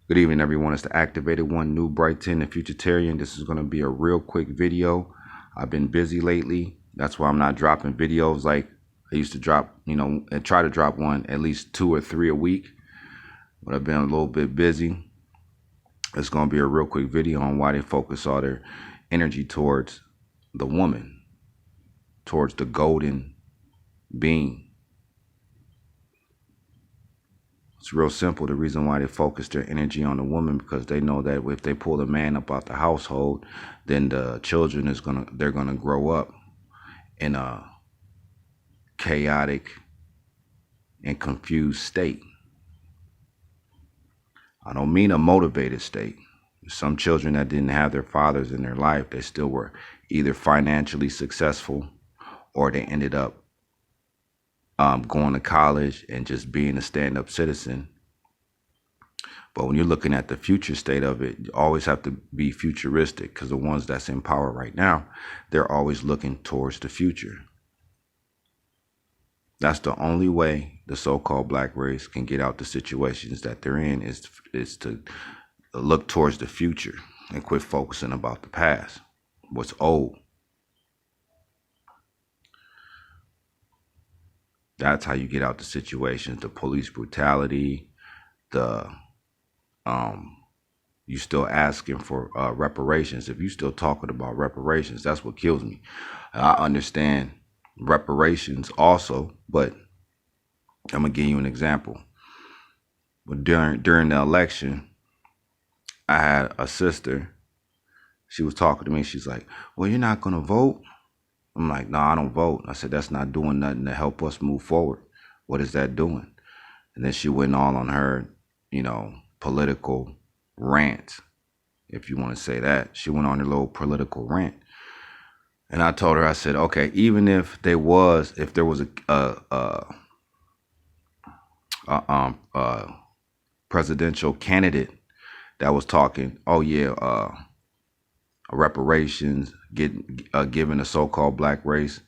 Good evening, everyone. It's the Activated One, New Brighton, the Futuritarian. This is going to be a real quick video. I've been busy lately. That's why I'm not dropping videos like I used to drop, and try to drop one at least 2 or 3 a week. But I've been a little bit busy. It's going to be a real quick video on why they focus all their energy towards the woman, towards the golden being. It's real simple. The reason why they focus their energy on the woman, because they know that if they pull the man up out the household, then the children they're gonna grow up in a chaotic and confused state. I don't mean a motivated state. Some children that didn't have their fathers in their life, they still were either financially successful or they ended up going to college and just being a stand-up citizen. But when you're looking at the future state of it, you always have to be futuristic, because the ones that's in power right now, they're always looking towards the future. That's the only way the so-called black race can get out the situations that they're in, is to look towards the future and quit focusing about the past, what's old. That's how you get out the situations, the police brutality, you still asking for reparations. If you still talking about reparations, that's what kills me. I understand reparations also, but I'm gonna give you an example. But during the election, I had a sister. She was talking to me. She's like, "Well, you're not gonna vote?" I'm like, "No, I don't vote." I said, "That's not doing nothing to help us move forward. What is that doing?" And then she went all on her, political rant, if you want to say that. She went on her little political rant. And I told her, I said, okay, even if there was a presidential candidate that was talking, oh yeah, reparations, giving the so-called black race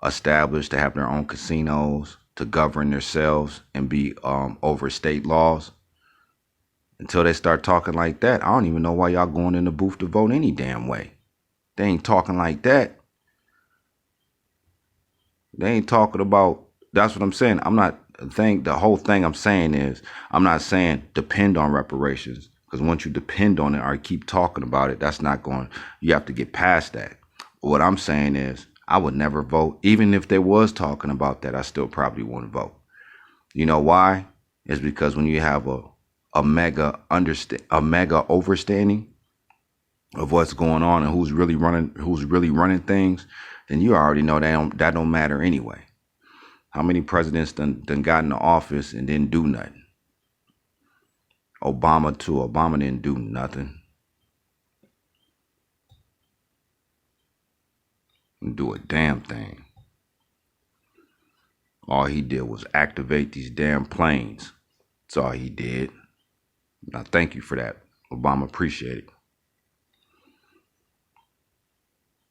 established to have their own casinos, to govern themselves and be over state laws. Until they start talking like that, I don't even know why y'all going in the booth to vote any damn way. They ain't talking like that. They ain't talking about, that's what I'm saying. The whole thing I'm saying is, I'm not saying depend on reparations, because once you depend on it or keep talking about it, that's not going, you have to get past that. What I'm saying is, I would never vote. Even if they was talking about that, I still probably wouldn't vote. You know why? It's because when you have a mega overstanding of what's going on and who's really running things, then you already know that don't matter anyway. How many presidents done got into office and didn't do nothing? Obama too. Obama didn't do nothing. Didn't do a damn thing. All he did was activate these damn planes. That's all he did. Now, thank you for that, Obama. Appreciate it.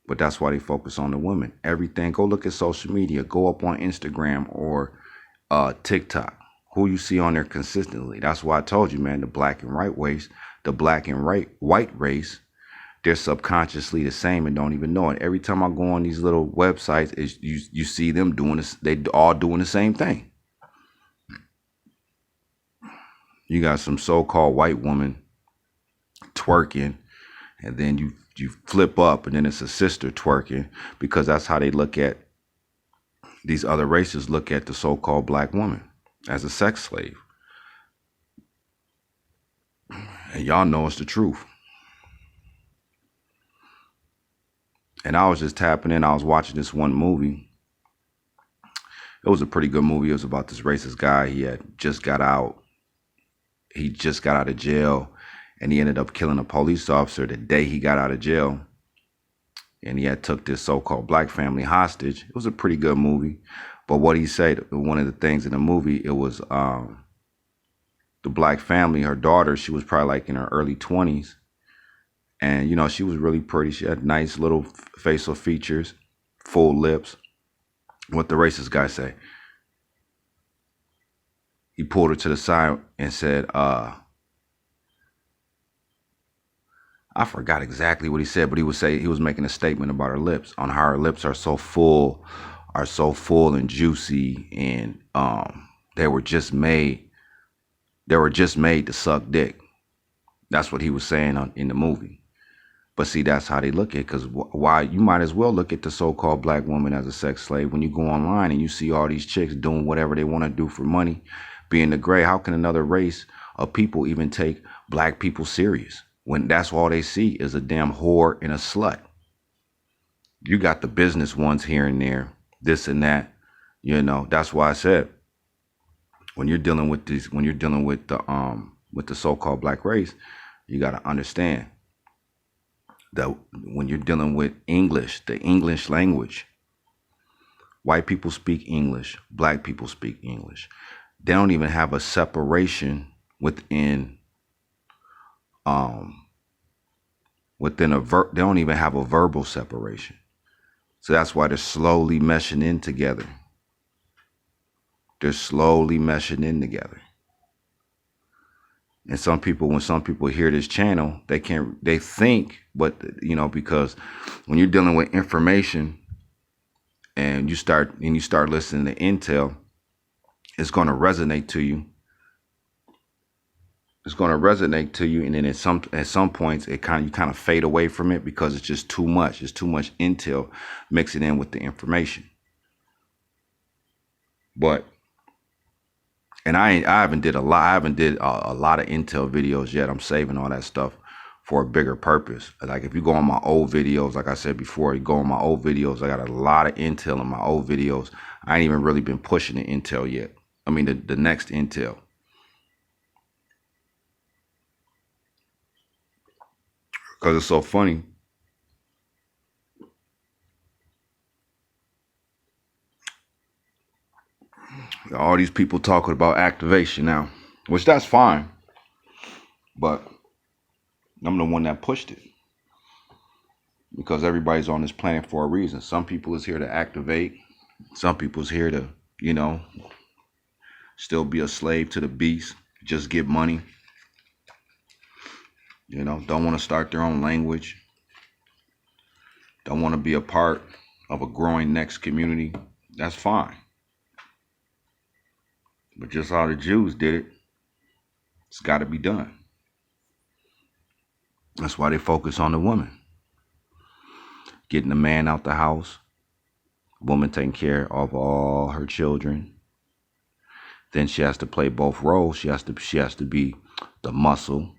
But that's why they focus on the women. Everything. Go look at social media. Go up on Instagram or TikTok. Who you see on there consistently. That's why I told you, man, the black and white race, they're subconsciously the same and don't even know it. Every time I go on these little websites, you see them doing this. They all doing the same thing. You got some so-called white woman twerking, and then you flip up and then it's a sister twerking, because that's how they look at, these other races look at the so-called black woman as a sex slave. And y'all know it's the truth. And I was just tapping in. I was watching this one movie. It was a pretty good movie. It was about this racist guy. He just got out of jail, and he ended up killing a police officer the day he got out of jail. And he had took this so-called black family hostage. It was a pretty good movie. But what he said, one of the things in the movie, it was the black family, her daughter, she was probably like in her early 20s. And, she was really pretty. She had nice little facial features, full lips. What the racist guy say? He pulled her to the side and said, I forgot exactly what he said, but he was making a statement about her lips, on how her lips are so full and juicy, and they were just made to suck dick. That's what he was saying in the movie. But see, that's how they look at it, because why, you might as well look at the so-called black woman as a sex slave. When you go online and you see all these chicks doing whatever they want to do for money, being the gray, how can another race of people even take black people serious when that's all they see is a damn whore and a slut? You got the business ones here and there, this and that. That's why I said, when you're dealing with the so-called black race, you got to understand that when you're dealing with English, the English language, white people speak English, black people speak English. They don't even have a separation within they don't even have a verbal separation. So that's why they're slowly meshing in together. They're slowly meshing in together. And when some people hear this channel, they think, but because when you're dealing with information and you start listening to intel, it's going to resonate to you. It's going to resonate to you, and then at some points you kind of fade away from it because it's just too much. It's too much intel mixing in with the information. But I haven't did a lot of intel videos yet. I'm saving all that stuff for a bigger purpose. Like if you go on my old videos, like I said before, you go on my old videos, I got a lot of intel in my old videos. I ain't even really been pushing the intel yet. I mean the next intel. Because it's so funny. All these people talking about activation now, which that's fine. But I'm the one that pushed it. Because everybody's on this planet for a reason. Some people is here to activate. Some people's here to, still be a slave to the beast. Just get money. Don't want to start their own language. Don't want to be a part of a growing next community. That's fine. But just how the Jews did it, it's got to be done. That's why they focus on the woman. Getting the man out the house. Woman taking care of all her children. Then she has to play both roles. She has to be the muscle,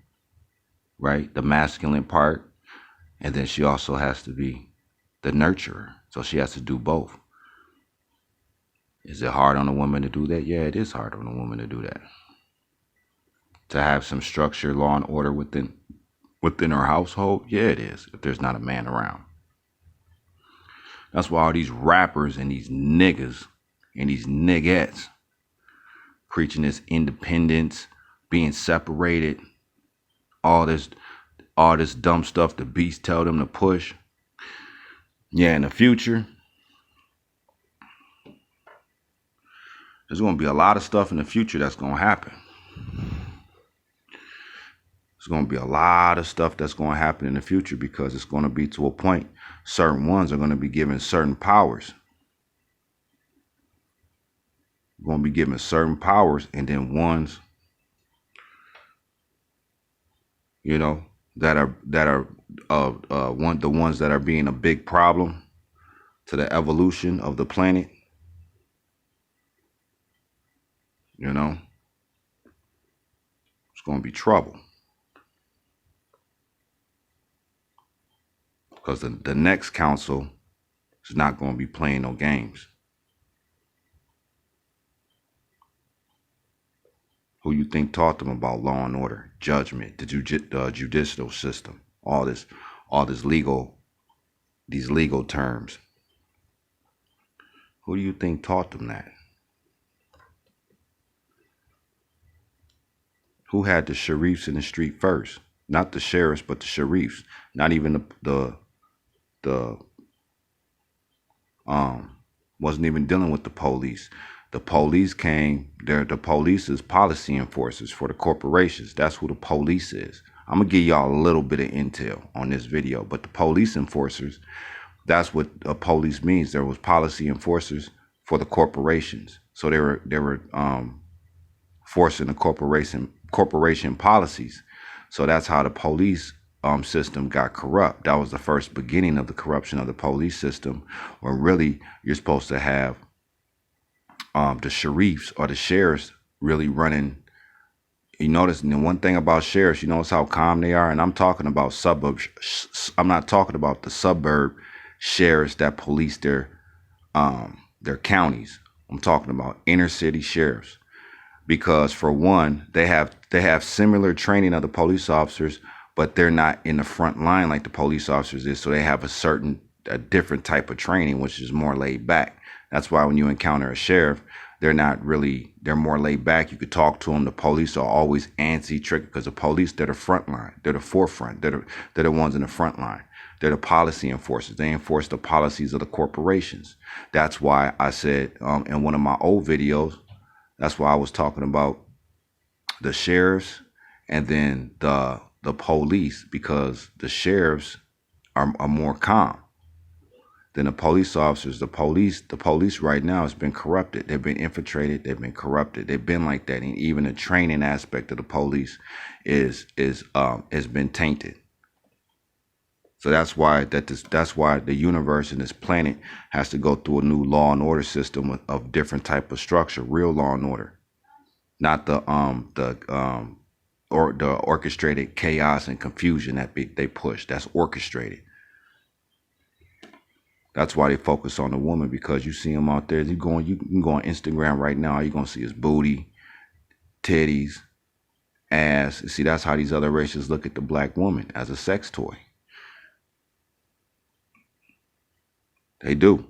right? The masculine part. And then she also has to be the nurturer. So she has to do both. Is it hard on a woman to do that? Yeah, it is hard on a woman to do that. To have some structure, law and order within her household? Yeah, it is, if there's not a man around. That's why all these rappers and these niggas and these niggettes preaching this independence, being separated, all this dumb stuff the beast tell them to push. Yeah, in the future, there's going to be a lot of stuff in the future that's going to happen. There's going to be a lot of stuff that's going to happen in the future because it's going to be to a point. Certain ones are going to be given certain powers. Going to be given certain powers, and then ones, that are the ones that are being a big problem to the evolution of the planet. It's going to be trouble. Because the next council is not going to be playing no games. Who you think taught them about law and order, judgment, the judicial system, all this legal, these legal terms? Who do you think taught them that? Who had the sheriffs in the street first? Not the sheriffs, but the sheriffs. Not even wasn't even dealing with the police. The police came there. The police is policy enforcers for the corporations. That's who the police is. I'm gonna give y'all a little bit of intel on this video. But the police enforcers, that's what a police means. There was policy enforcers for the corporations. So they were forcing the corporation policies. So that's how the police system got corrupt. That was the first beginning of the corruption of the police system, where really you're supposed to have the sheriffs or the sheriffs really running. You notice the one thing about sheriffs, you notice how calm they are. And I'm talking about suburbs. I'm not talking about the suburb sheriffs that police their counties. I'm talking about inner city sheriffs, because for one, they have similar training of the police officers, but they're not in the front line like the police officers is. So they have a different type of training, which is more laid back. That's why when you encounter a sheriff, they're more laid back. You could talk to them. The police are always antsy, tricky, because the police, they're the front line. They're the forefront. They're the ones in the front line. They're the policy enforcers. They enforce the policies of the corporations. That's why I said in one of my old videos, that's why I was talking about the sheriffs and then the police, because the sheriffs are more calm than the police officers. The police right now has been corrupted. They've been infiltrated. They've been corrupted. They've been like that. And even the training aspect of the police has been tainted. So that's why the universe and this planet has to go through a new law and order system of different type of structure, real law and order, not the orchestrated chaos and confusion that they push. That's orchestrated. That's why they focus on the woman, because you see them out there. You can go on Instagram right now. All you're gonna see is booty, titties, ass. See, that's how these other races look at the black woman, as a sex toy. They do.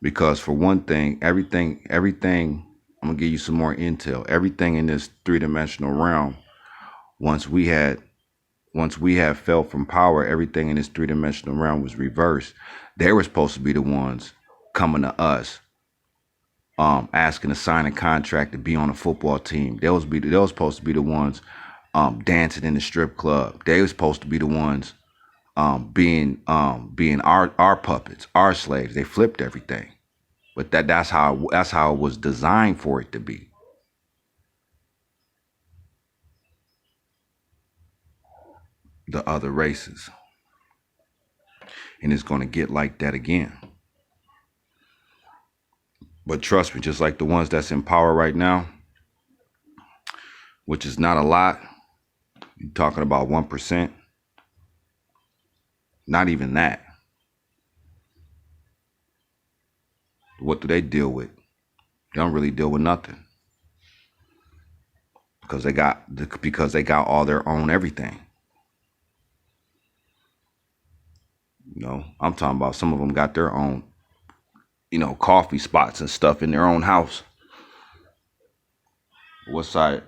Because for one thing, everything, I'm gonna give you some more intel. Everything in this three-dimensional realm, once we have fell from power, everything in this three-dimensional realm was reversed. They were supposed to be the ones coming to us, asking to sign a contract to be on a football team. They was supposed to be the ones dancing in the strip club. They were supposed to be the ones being our puppets, our slaves. They flipped everything, but that's how it was designed for it to be. The other races, and it's going to get like that again. But trust me, just like the ones that's in power right now, which is not a lot, you're talking about 1%. Not even that. What do they deal with? They don't really deal with nothing, because they got all their own everything. You know, I'm talking about some of them got their own, coffee spots and stuff in their own house. What side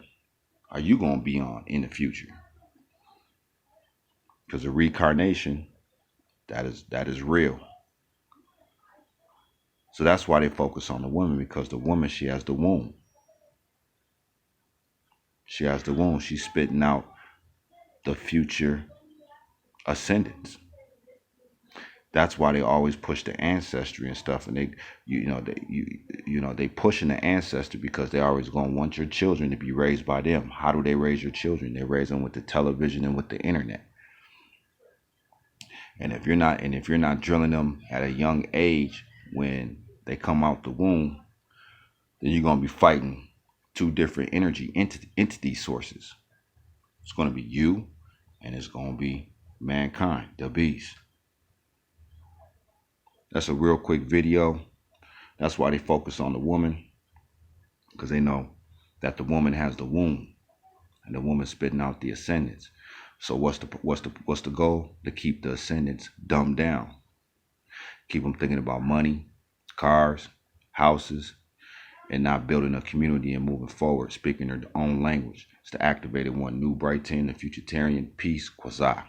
are you going to be on in the future? Because the reincarnation, that is real. So that's why they focus on the woman, because the woman, she has the womb. She has the womb. She's spitting out the future ascendants. That's why they always push the ancestry and stuff, and they pushing the ancestry, because they always gonna want your children to be raised by them. How do they raise your children? They raise them with the television and with the internet. And if you're not drilling them at a young age when they come out the womb, then you're gonna be fighting two different energy entity sources. It's gonna be you, and it's gonna be mankind, the beast. That's a real quick video. That's why they focus on the woman, because they know that the woman has the womb, and the woman spitting out the ascendants. So what's the goal? To keep the ascendants dumbed down. Keep them thinking about money, cars, houses, and not building a community and moving forward, speaking their own language. It's the activated one, New Brighton, the Futuritarian. Peace, Quasar.